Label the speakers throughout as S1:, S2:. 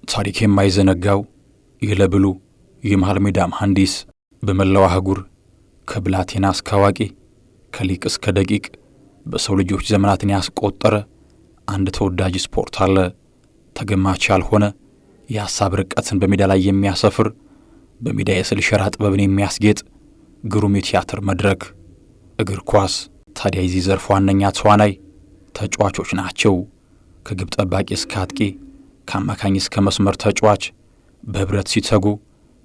S1: ታሪክ የማይዘነጋው የለብሉ የመሃል ሜዳ መሐንዲስ በመላው አህጉር ከብላቴና እስከ አዋቂ ከሊቅ እስከ ደቂቅ በሰው ልጆች ዘመናትን ያስቆጠረ አንድ ተወዳጅ ስፖርት አለ። ተገማች ያልሆነ የሐሳብ ርቀትን በሜዳ ላይ የሚያሰፍር በሜዳ የስዕል ሸራ ጥበብን የሚያስጌጥ ግሩም የቲያትር መድረክ እግር ኳስ። ታዲያ የዚህ ዘርፍ ዋነኛ ተዋናይ ተጫዋቾች ናቸው። ከግብ ጠባቂ እስከ አጥቂ፣ ከአማካኝ እስከ መስመር ተጫዋች በህብረት ሲተጉ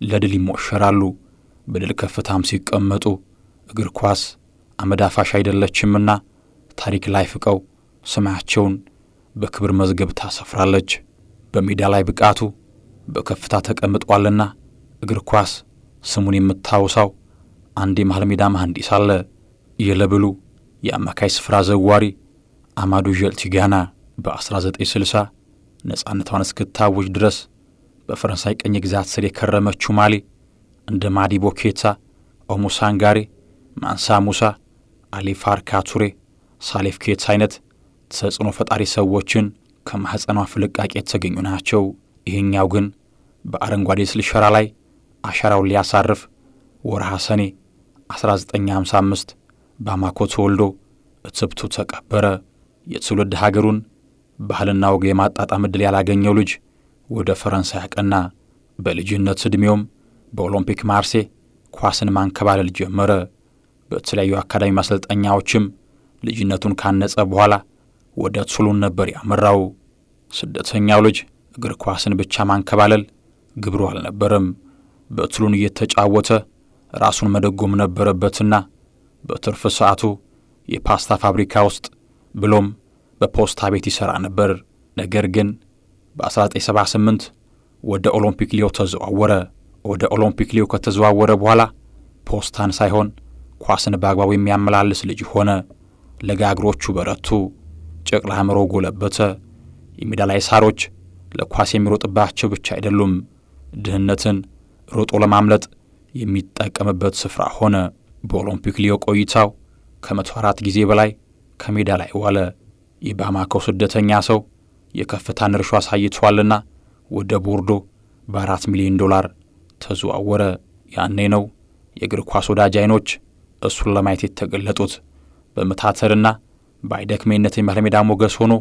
S1: ለድል ይሞሸራሉ። በድል ከፍታም ሲቀመጡ እግር ኳስ አመድ አፋሽ አይደለችምና ታሪክ ላይ ፍቀው ስማቸውን በክብር መዝገብ ታሰፍራለች። በሜዳ ላይ ብቃቱ በከፍታ ተቀምጧልና እግር ኳስ ስሙን የምታውሳው አንድ የመሃል ሜዳ መሐንዲስ አለ። የለብሉ የአማካይ ስፍራ ዘዋሪ አማዱ ጀልቲጋና በ1960 ነጻነቷን እስክታውጅ ድረስ በፈረንሳይ ቀኝ ግዛት ስር የከረመችው ማሊ እንደ ማዲቦ ኬታ፣ ኦሙሳንጋሬ፣ ማንሳ ሙሳ፣ አሊ ፋርካ ቱሬ፣ ሳሌፍ ኬታ አይነት ተጽዕኖ ፈጣሪ ሰዎችን ከማህፀኗ ፍልቃቄ የተገኙ ናቸው። ይህኛው ግን በአረንጓዴ ስዕል ሸራ ላይ አሻራውን ሊያሳርፍ ወርሃ ሰኔ 1955 ባማኮ ተወልዶ እትብቱ ተቀበረ። የትውልድ ሀገሩን ባህልና ወግ የማጣጣም ዕድል ያላገኘው ልጅ ወደ ፈረንሳይ አቀና። በልጅነት ዕድሜውም በኦሎምፒክ ማርሴ ኳስን ማንከባለል ጀመረ። በተለያዩ አካዳሚ ማሰልጠኛዎችም ልጅነቱን ካነጸ በኋላ ወደ ቱሉን ነበር ያመራው። ስደተኛው ልጅ እግር ኳስን ብቻ ማንከባለል ግብሩ አልነበረም። በቱሉን እየተጫወተ ራሱን መደጎም ነበረበትና በትርፍ ሰዓቱ የፓስታ ፋብሪካ ውስጥ ብሎም በፖስታ ቤት ይሠራ ነበር። ነገር ግን በ1978 ወደ ኦሎምፒክ ሊዮ ተዘዋወረ። ወደ ኦሎምፒክ ሊዮ ከተዘዋወረ በኋላ ፖስታን ሳይሆን ኳስን በአግባቡ የሚያመላልስ ልጅ ሆነ። ለጋ እግሮቹ በረቱ፣ ጨቅላ አእምሮ ጎለበተ። የሜዳ ላይ ሳሮች ለኳስ የሚሮጥባቸው ብቻ አይደሉም፣ ድህነትን ሮጦ ለማምለጥ የሚጠቀምበት ስፍራ ሆነ። በኦሎምፒክ ሊዮ ቆይታው ከ104 ጊዜ በላይ ከሜዳ ላይ ዋለ። የባማኮ ስደተኛ ሰው የከፍታን እርሾ አሳይቷልና ወደ ቦርዶ በ4 ሚሊዮን ዶላር ተዘዋወረ። ያኔ ነው የእግር ኳስ ወዳጅ አይኖች እሱን ለማየት የተገለጡት። በመታተርና በአይደክሜነት የመሃል ሜዳ ሞገስ ሆኖ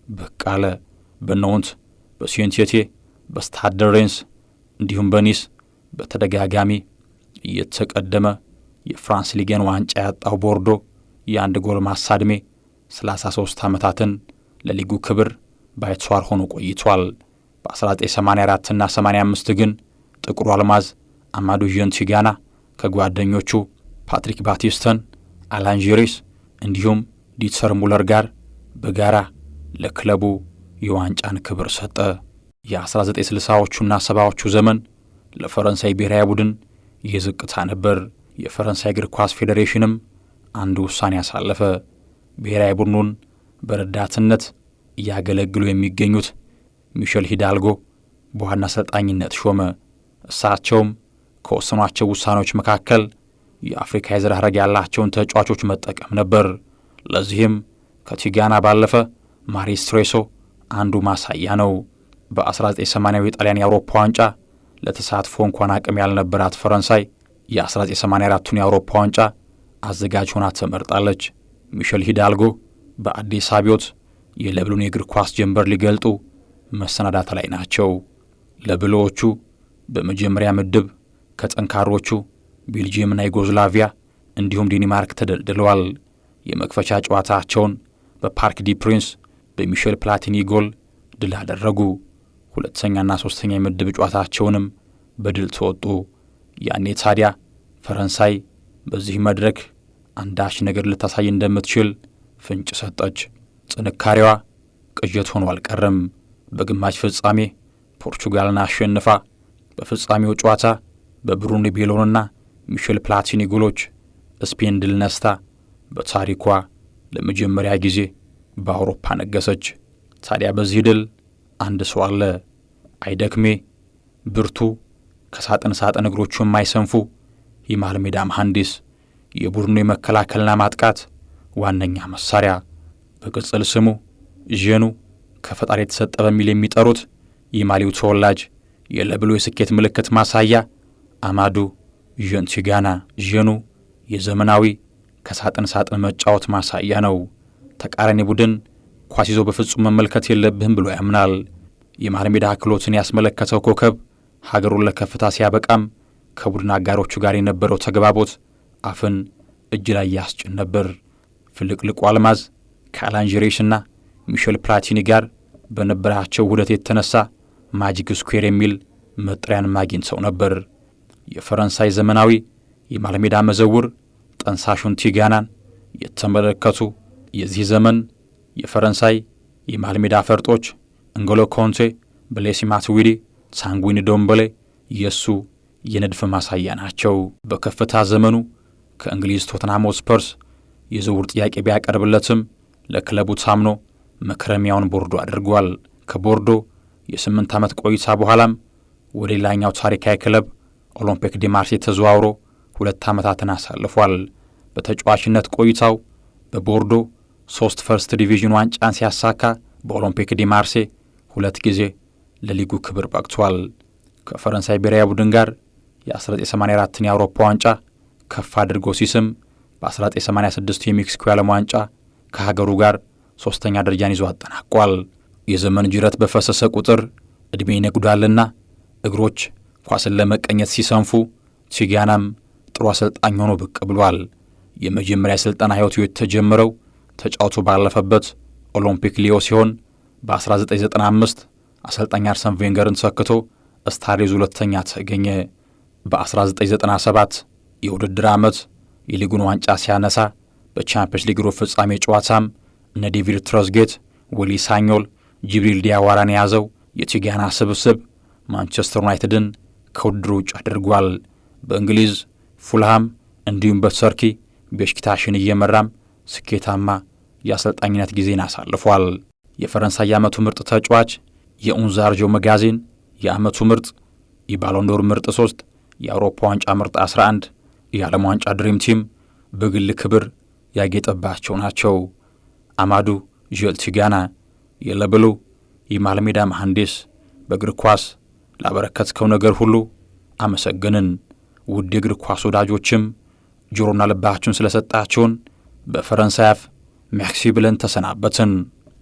S1: ብቅ አለ። በኖንት፣ በሲንቴቴ፣ በስታድ ደ ሬንስ እንዲሁም በኒስ በተደጋጋሚ እየተቀደመ የፍራንስ ሊግን ዋንጫ ያጣው ቦርዶ የአንድ ጎልማሳ ዕድሜ 33 ዓመታትን ለሊጉ ክብር ባይተዋር ሆኖ ቆይቷል። በ1984 እና 85 ግን ጥቁሩ አልማዝ አማዱ ጀልቲጋና ከጓደኞቹ ፓትሪክ ባቲስተን፣ አላን ጂሪስ እንዲሁም ዲተር ሙለር ጋር በጋራ ለክለቡ የዋንጫን ክብር ሰጠ። የ1960ዎቹና 70ዎቹ ዘመን ለፈረንሳይ ብሔራዊ ቡድን የዝቅታ ነበር። የፈረንሳይ እግር ኳስ ፌዴሬሽንም አንድ ውሳኔ ያሳለፈ። ብሔራዊ ቡድኑን በረዳትነት እያገለግሉ የሚገኙት ሚሼል ሂዳልጎ በዋና አሰልጣኝነት ሾመ። እሳቸውም ከወሰኗቸው ውሳኔዎች መካከል የአፍሪካ የዘር ሐረግ ያላቸውን ተጫዋቾች መጠቀም ነበር። ለዚህም ከቲጋና ባለፈ ማሪስትሬሶ አንዱ ማሳያ ነው። በ1980 የጣሊያን የአውሮፓ ዋንጫ ለተሳትፎ እንኳን አቅም ያልነበራት ፈረንሳይ የ1984ቱን የአውሮፓ ዋንጫ አዘጋጅ ሆና ተመርጣለች። ሚሼል ሂዳልጎ በአዲስ አብዮት የለብሉን የእግር ኳስ ጀንበር ሊገልጡ መሰናዳት ላይ ናቸው። ለብሎዎቹ በመጀመሪያ ምድብ ከጠንካሮቹ ቤልጂየምና ዩጎዝላቪያ እንዲሁም ዴንማርክ ተደልድለዋል። የመክፈቻ ጨዋታቸውን በፓርክ ዲ ፕሪንስ በሚሼል ፕላቲኒ ጎል ድል አደረጉ። ሁለተኛና ሶስተኛ የምድብ ጨዋታቸውንም በድል ተወጡ። ያኔ ታዲያ ፈረንሳይ በዚህ መድረክ አንዳች ነገር ልታሳይ እንደምትችል ፍንጭ ሰጠች። ጥንካሬዋ ቅዠት ሆኖ አልቀረም። በግማሽ ፍጻሜ ፖርቹጋልን አሸንፋ በፍጻሜው ጨዋታ በብሩኒ ቤሎንና ሚሼል ፕላቲኒ ጎሎች ስፔን ድል ነስታ በታሪኳ ለመጀመሪያ ጊዜ በአውሮፓ ነገሰች። ታዲያ በዚህ ድል አንድ ሰው አለ። አይደክሜ፣ ብርቱ፣ ከሳጥን ሳጥን እግሮቹ የማይሰንፉ የመሃል ሜዳ መሐንዲስ፣ የቡድኑ የመከላከልና ማጥቃት ዋነኛ መሳሪያ፣ በቅጽል ስሙ ዤኑ ከፈጣሪ የተሰጠ በሚል የሚጠሩት የማሊው ተወላጅ የለብሉ የስኬት ምልክት ማሳያ አማዱ ዣን ቲጋና ዣኑ የዘመናዊ ከሳጥን ሳጥን መጫወት ማሳያ ነው። ተቃራኒ ቡድን ኳስ ይዞ በፍጹም መመልከት የለብህም ብሎ ያምናል። የመሃል ሜዳ ክህሎትን ያስመለከተው ኮከብ ሀገሩን ለከፍታ ሲያበቃም ከቡድን አጋሮቹ ጋር የነበረው ተግባቦት አፍን እጅ ላይ ያስጭን ነበር። ፍልቅልቁ አልማዝ ከአላን ጂሬሽና ሚሼል ፕላቲኒ ጋር በነበራቸው ውህደት የተነሳ ማጂክ ስኩዌር የሚል መጠሪያን አግኝተው ነበር። የፈረንሳይ ዘመናዊ የመሃል ሜዳ መዘውር ጠንሳሹን ቲጋናን የተመለከቱ የዚህ ዘመን የፈረንሳይ የመሃል ሜዳ ፈርጦች እንጎሎ ኮንቴ፣ ብሌሲ ማቱዊዲ፣ ሳንጉኒ ዶምበሌ የሱ የንድፍ ማሳያ ናቸው። በከፍታ ዘመኑ ከእንግሊዝ ቶተንሃም ስፐርስ የዝውውር ጥያቄ ቢያቀርብለትም ለክለቡ ታምኖ መክረሚያውን ቦርዶ አድርጓል። ከቦርዶ የ8 ዓመት ቆይታ በኋላም ወደ ሌላኛው ታሪካዊ ክለብ ኦሎምፒክ ዲ ማርሴ ተዘዋውሮ 2 ዓመታትን አሳልፏል። በተጫዋችነት ቆይታው በቦርዶ 3 ፈርስት ዲቪዥን ዋንጫን ሲያሳካ በኦሎምፒክ ዲ ማርሴ 2 ጊዜ ለሊጉ ክብር በቅቷል። ከፈረንሳይ ብሔራዊ ቡድን ጋር የ1984ን የአውሮፓ ዋንጫ ከፍ አድርጎ ሲስም በ1986 የሜክሲኮ የዓለም ዋንጫ ከሀገሩ ጋር 3ኛ ደረጃን ይዞ አጠናቋል። የዘመን ጅረት በፈሰሰ ቁጥር ዕድሜ ይነጉዳልና እግሮች ኳስን ለመቀኘት ሲሰንፉ ቲጋናም ጥሩ አሰልጣኝ ሆኖ ብቅ ብሏል። የመጀመሪያ የሥልጠና ሕይወቱ የተጀመረው ተጫውቶ ባለፈበት ኦሎምፒክ ሊዮ ሲሆን በ1995 አሰልጣኝ አርሰን ቬንገርን ተክቶ ስታዴዝ 2ኛ ተገኘ። በ1997 የውድድር ዓመት የሊጉን ዋንጫ ሲያነሳ በቻምፒየንስ ሊግ ሩብ ፍጻሜ ጨዋታም እነ ዴቪድ ትሮዝጌት፣ ዊሊ ሳኞል፣ ጅብሪል ዲያዋራን የያዘው የቲጋና ስብስብ ማንቸስተር ዩናይትድን ከውድድሩ ውጭ አድርጓል። በእንግሊዝ ፉልሃም እንዲሁም በተርኪ ቤሽክታሽን እየመራም ስኬታማ የአሰልጣኝነት ጊዜን አሳልፏል። የፈረንሳይ የዓመቱ ምርጥ ተጫዋች፣ የኡንዛርጆ መጋዚን የዓመቱ ምርጥ፣ የባሎንዶር ምርጥ 3፣ የአውሮፓ ዋንጫ ምርጥ 11፣ የዓለም ዋንጫ ድሪም ቲም በግል ክብር ያጌጠባቸው ናቸው። አማዱ ዣን ቲጋና የለብሉ የመሃል ሜዳ መሐንዲስ፣ በእግር ኳስ ላበረከትከው ነገር ሁሉ አመሰግንን። ውድ የእግር ኳስ ወዳጆችም ጆሮና ልባችሁን ስለሰጣችሁን በፈረንሳይ አፍ ሜርሲ ብለን ተሰናበትን።